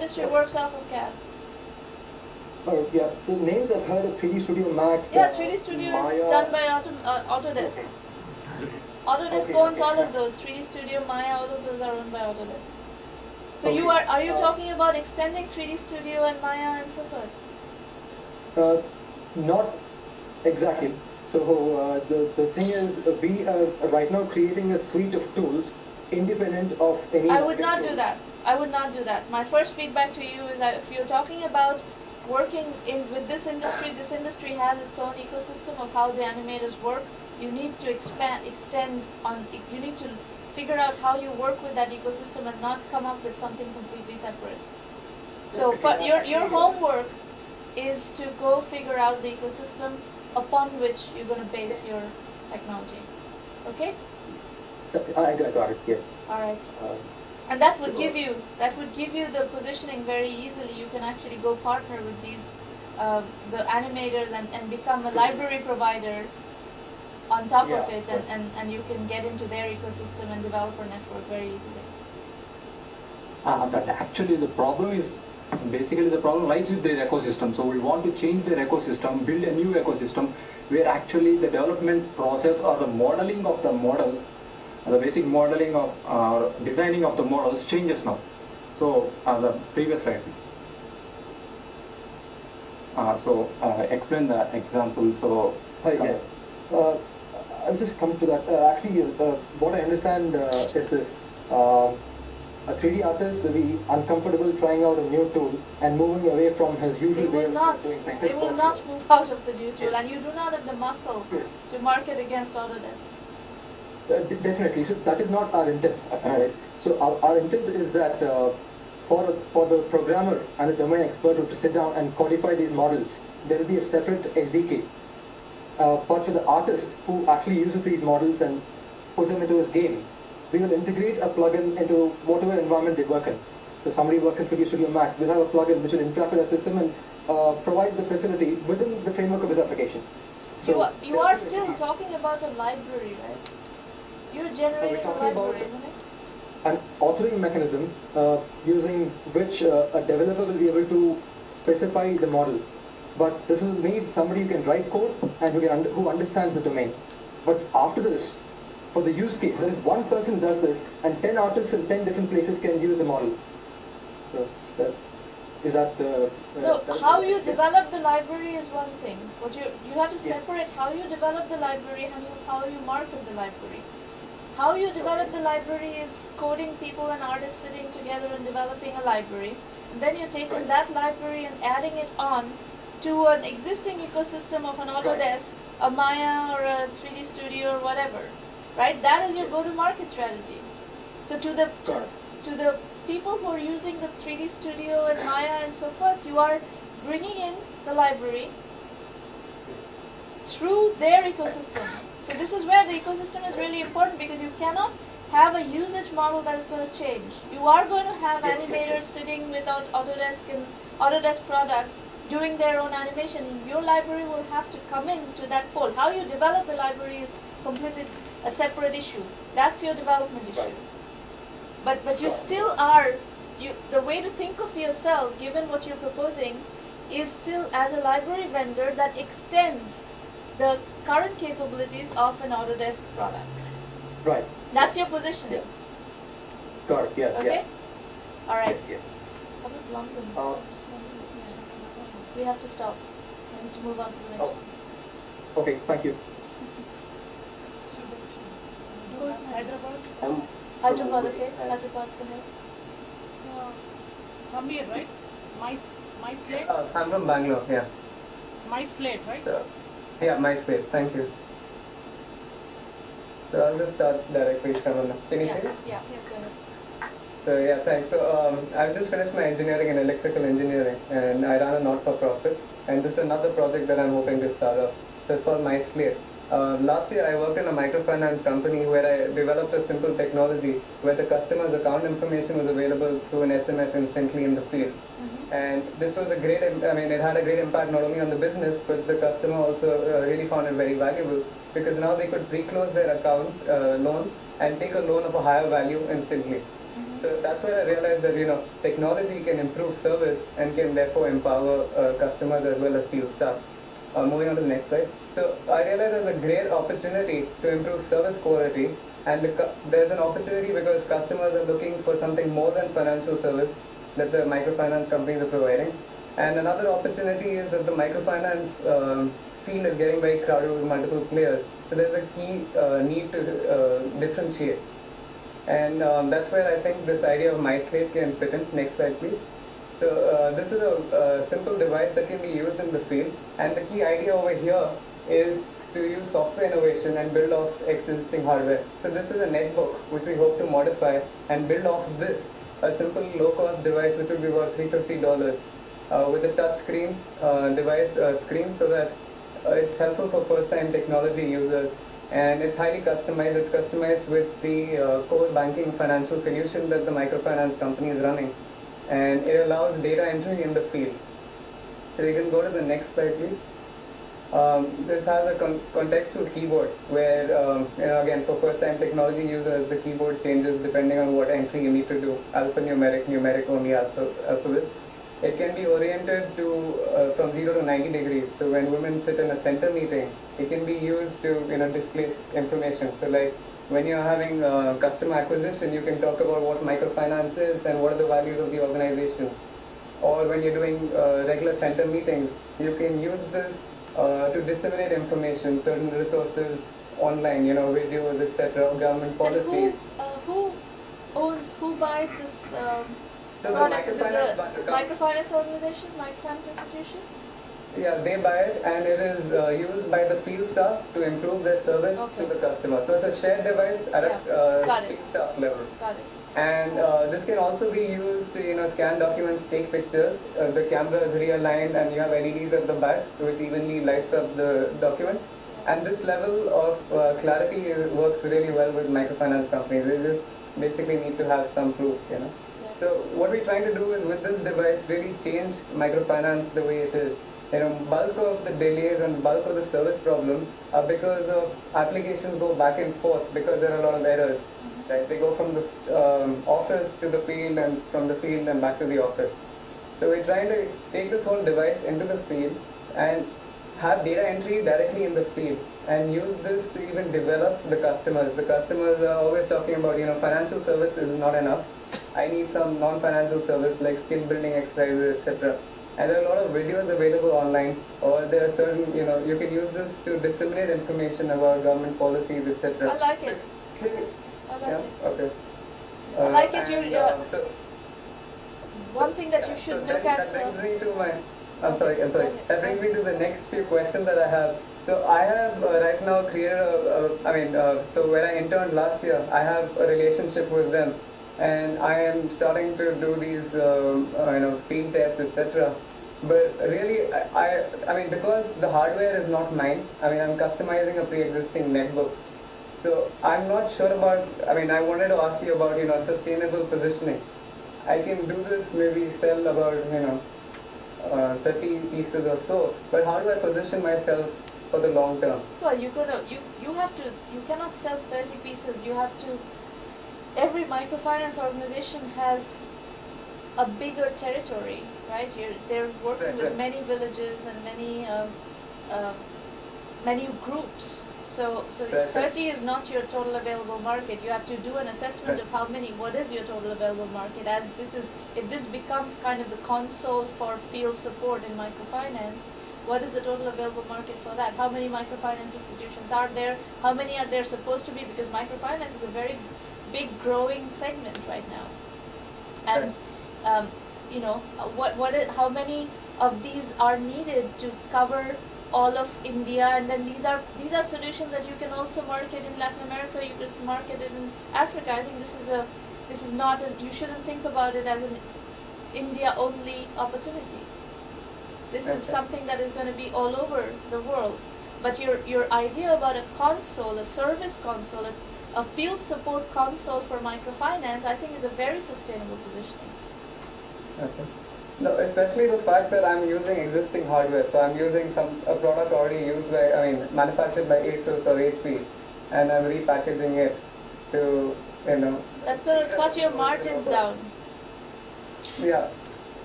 industry works off of CAD. Yeah, the names I've heard of 3D Studio Max. Yeah, 3D Studio is done by Autodesk. Okay. Autodesk owns all of those. 3D Studio, Maya, all of those are owned by Autodesk. So Okay. are you talking about extending 3D Studio and Maya and so forth? Not exactly. So the thing is, we are right now creating a suite of tools independent of any. I would not do that. I would not do that. My first feedback to you is that if you're talking about working with this industry has its own ecosystem of how the animators work. You need to extend on. You need to figure out how you work with that ecosystem and not come up with something completely separate. So for your homework is to go figure out the ecosystem upon which you're going to base your technology. Okay? I got it. Yes. All right. And that would give you the positioning very easily. You can actually go partner with these the animators and become a library provider on top of it, and you can get into their ecosystem and developer network very easily. Actually, the problem is basically the problem lies with their ecosystem. So we want to change their ecosystem, build a new ecosystem where actually the development process or the modeling of the models, the basic modeling of designing of the models changes now. So the previous slide. Explain the example. So I'll just come to that. Actually, what I understand is this. A 3D artist will be uncomfortable trying out a new tool and moving away from his usual way of doing things. They will not move out of the new tool, and you do not have the muscle to market against Autodesk. Definitely. So that is not our intent. Right? So our intent is that for the programmer and the domain expert to sit down and codify these models, there will be a separate SDK. But for the artist who actually uses these models and puts them into his game, we will integrate a plugin into whatever environment they work in. So somebody works in 3D Studio Max, we'll have a plugin which will interact with our system and provide the facility within the framework of his application. So you are still talking about a library, right? You're generating a library, isn't it? An authoring mechanism using which a developer will be able to specify the model. But this will need somebody who can write code and who understands the domain. But after this, for the use case, there is one person who does this, and 10 artists in 10 different places can use the model. So is that? No, how you develop the library is one thing. What you have to separate how you develop the library and how you market the library. How you develop the library is coding people and artists sitting together and developing a library. And then you're taking that library and adding it on to an existing ecosystem of an Autodesk, a Maya or a 3D Studio or whatever. Right? That is your go-to-market strategy. So to the people who are using the 3D Studio and Maya and so forth, you are bringing in the library through their ecosystem. So this is where the ecosystem is really important, because you cannot have a usage model that is going to change. You are going to have animators sitting without Autodesk and Autodesk products doing their own animation. Your library will have to come into that fold. How you develop the library is completely a separate issue. That's your development issue. But you still are, the way to think of yourself, given what you're proposing, is still as a library vendor that extends the current capabilities of an Autodesk product. Right. That's your position. Yes. Got it. Yeah. Okay? Yeah. Alright. Yes. How about London? We have to stop. I need to move on to the next one. Okay, thank you. Who's next? Hyderabad. Hyderabad, okay. Hyderabad, go ahead. Samir, right? My slate? I'm from Bangalore, yeah. My slate, right? Yeah, my slate, thank you. So I'll just start directly, Sramana. Can you see it? Yeah, go ahead. So yeah, thanks. So I've just finished my engineering in electrical engineering, and I run a not-for-profit. And this is another project that I'm hoping to start up. So it's called My Slate. Last year I worked in a microfinance company where I developed a simple technology where the customer's account information was available through an SMS instantly in the field. And this was a great, it had a great impact not only on the business, but the customer also really found it very valuable, because now they could pre-close their accounts, loans, and take a loan of a higher value instantly. So that's where I realized that technology can improve service and can therefore empower customers as well as field staff. Moving on to the next slide. So I realized there's a great opportunity to improve service quality, and there's an opportunity because customers are looking for something more than financial service that the microfinance companies are providing. And another opportunity is that the microfinance field is getting very crowded with multiple players. So there's a key need to differentiate. And that's where I think this idea of MySlate can fit in. Next slide, please. So this is a simple device that can be used in the field. And the key idea over here is to use software innovation and build off existing hardware. So this is a netbook which we hope to modify and build off this, a simple low-cost device which will be about $350 with a touch screen device screen, so that it's helpful for first-time technology users. And it's highly customized. It's customized with the core banking financial solution that the microfinance company is running. And it allows data entry in the field. So you can go to the next slide, please. This has a contextual keyboard where, again, for first-time technology users, the keyboard changes depending on what entry you need to do. Alphanumeric, numeric only alphabet. It can be oriented to from 0 to 90 degrees. So when women sit in a center meeting, it can be used to display information. So like when you're having customer acquisition, you can talk about what microfinance is and what are the values of the organization. Or when you're doing regular center meetings, you can use this to disseminate information, certain resources online, videos, etc., government policies. And who buys this So product? Is it microfinance the microfinance organization, microfinance institution? Yeah, they buy it, and it is used by the field staff to improve their service to the customer. So it's a shared device at a field staff level. Got it. And this can also be used to scan documents, take pictures. The camera is realigned, and you have LEDs at the back, which evenly lights up the document. And this level of clarity works really well with microfinance companies. They just basically need to have some proof. So what we're trying to do is with this device really change microfinance the way it is. Bulk of the delays and bulk of the service problems are because of applications go back and forth because there are a lot of errors. Right? They go from the office to the field and from the field and back to the office. So we're trying to take this whole device into the field and have data entry directly in the field and use this to even develop the customers. The customers are always talking about, financial service is not enough. I need some non-financial service like skill building exercises, etc. And there are a lot of videos available online, or there are certain, you can use this to disseminate information about government policies, etc. I like it. I like it. Okay. I like it. So one thing that you should look at. That brings me to my. I'm sorry. That brings me to the next few questions that I have. So I have right now created so when I interned last year, I have a relationship with them. And I am starting to do these, field tests, etc. But really, I mean, because the hardware is not mine, I'm customizing a pre-existing netbook. So I'm not sure about, I wanted to ask you about, sustainable positioning. I can do this, maybe sell about, 30 pieces or so. But how do I position myself for the long term? Well, you cannot sell 30 pieces. You have to. Every microfinance organization has a bigger territory, right? They're working with many villages and many groups. So 30 is not your total available market. You have to do an assessment of what is your total available market, if this becomes kind of the console for field support in microfinance, what is the total available market for that? How many microfinance institutions are there? How many are there supposed to be? Because microfinance is a very big growing segment right now, and how many of these are needed to cover all of India? And then these are solutions that you can also market in Latin America. You can market it in Africa. I think this is not you shouldn't think about it as an India only opportunity. This is something that is going to be all over the world. But your idea about a console, a service console, a field support console for microfinance, I think is a very sustainable positioning. Okay. No, especially the fact that I'm using existing hardware. So I'm using a product already used by, manufactured by ASUS or HP, and I'm repackaging it to you know. That's going to cut your margins down. Yeah.